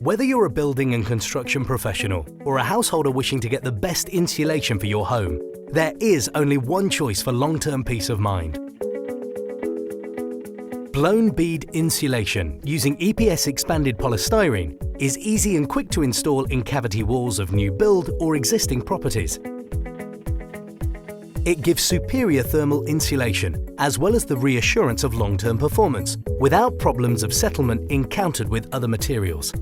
Whether you're a building and construction professional or a householder wishing to get the best insulation for your home, there is only one choice for long-term peace of mind. Blown bead insulation using EPS expanded polystyrene is easy and quick to install in cavity walls of new build or existing properties. It gives superior thermal insulation as well as the reassurance of long-term performance without problems of settlement encountered with other materials.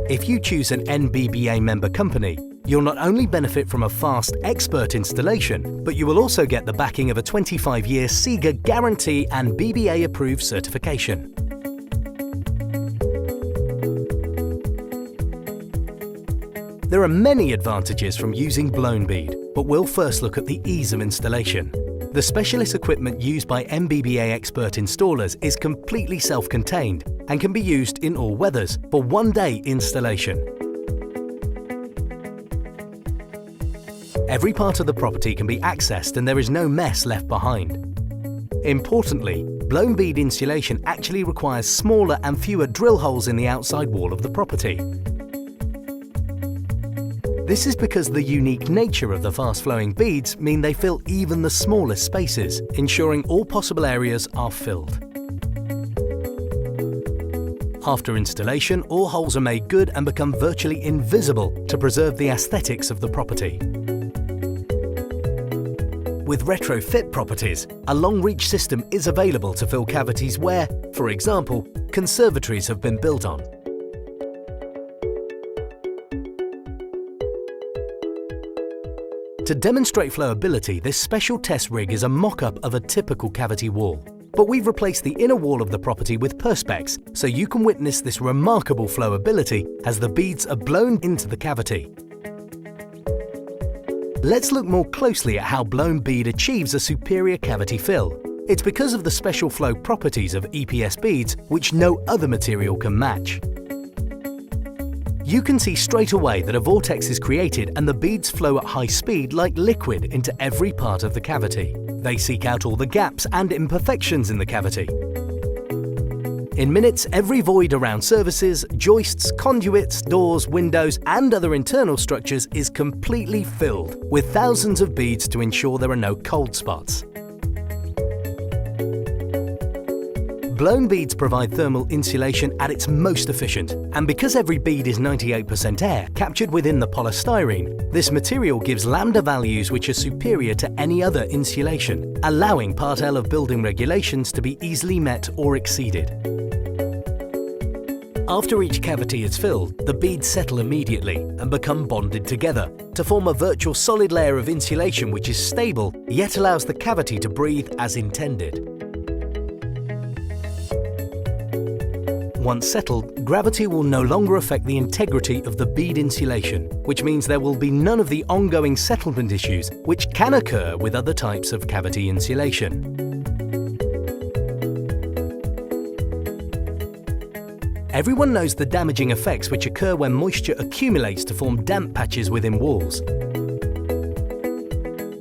If you choose an NBBA member company, you'll not only benefit from a fast, expert installation, but you will also get the backing of a 25-year SIGA guarantee and BBA-approved certification. There are many advantages from using blown bead, but we'll first look at the ease of installation. The specialist equipment used by NBBA expert installers is completely self-contained and can be used in all weathers for one-day installation. Every part of the property can be accessed and there is no mess left behind. Importantly, blown bead insulation actually requires smaller and fewer drill holes in the outside wall of the property. This is because the unique nature of the fast-flowing beads mean they fill even the smallest spaces, ensuring all possible areas are filled. After installation, all holes are made good and become virtually invisible to preserve the aesthetics of the property. With retrofit properties, a long-reach system is available to fill cavities where, for example, conservatories have been built on. To demonstrate flowability, this special test rig is a mock-up of a typical cavity wall. But we've replaced the inner wall of the property with Perspex, so you can witness this remarkable flowability as the beads are blown into the cavity. Let's look more closely at how blown bead achieves a superior cavity fill. It's because of the special flow properties of EPS beads which no other material can match. You can see straight away that a vortex is created and the beads flow at high speed like liquid into every part of the cavity. They seek out all the gaps and imperfections in the cavity. In minutes, every void around surfaces, joists, conduits, doors, windows and other internal structures is completely filled with thousands of beads to ensure there are no cold spots. Blown beads provide thermal insulation at its most efficient, and because every bead is 98% air captured within the polystyrene, this material gives lambda values which are superior to any other insulation, allowing Part L of building regulations to be easily met or exceeded. After each cavity is filled, the beads settle immediately and become bonded together to form a virtual solid layer of insulation which is stable yet allows the cavity to breathe as intended. Once settled, gravity will no longer affect the integrity of the bead insulation, which means there will be none of the ongoing settlement issues which can occur with other types of cavity insulation. Everyone knows the damaging effects which occur when moisture accumulates to form damp patches within walls.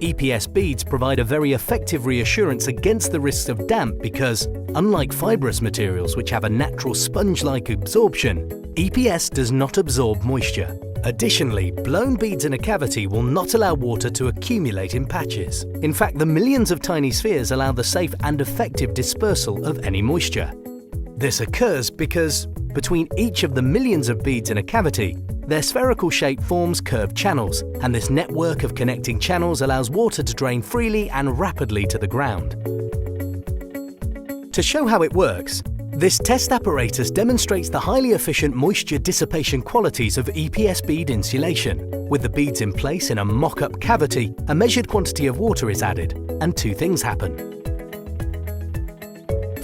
EPS beads provide a very effective reassurance against the risks of damp because, unlike fibrous materials which have a natural sponge-like absorption, EPS does not absorb moisture. Additionally, blown beads in a cavity will not allow water to accumulate in patches. In fact, the millions of tiny spheres allow the safe and effective dispersal of any moisture. This occurs because, between each of the millions of beads in a cavity, their spherical shape forms curved channels, and this network of connecting channels allows water to drain freely and rapidly to the ground. To show how it works, this test apparatus demonstrates the highly efficient moisture dissipation qualities of EPS bead insulation. With the beads in place in a mock-up cavity, a measured quantity of water is added, and two things happen.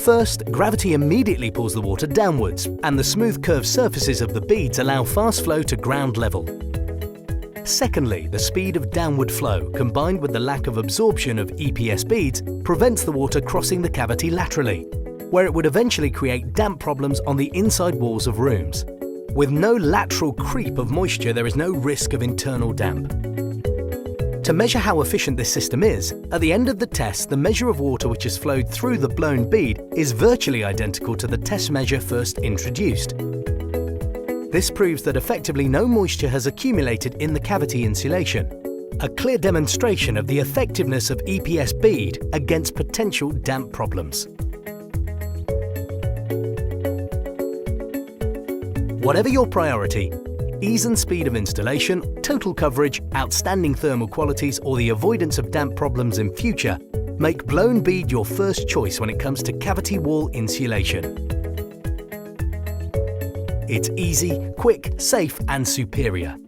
First, gravity immediately pulls the water downwards, and the smooth curved surfaces of the beads allow fast flow to ground level. Secondly, the speed of downward flow, combined with the lack of absorption of EPS beads, prevents the water crossing the cavity laterally, where it would eventually create damp problems on the inside walls of rooms. With no lateral creep of moisture, there is no risk of internal damp. To measure how efficient this system is, at the end of the test, the measure of water which has flowed through the blown bead is virtually identical to the test measure first introduced. This proves that effectively no moisture has accumulated in the cavity insulation, a clear demonstration of the effectiveness of EPS bead against potential damp problems. Whatever your priority, ease and speed of installation, total coverage, outstanding thermal qualities, or the avoidance of damp problems in future, make blown bead your first choice when it comes to cavity wall insulation. It's easy, quick, safe, and superior.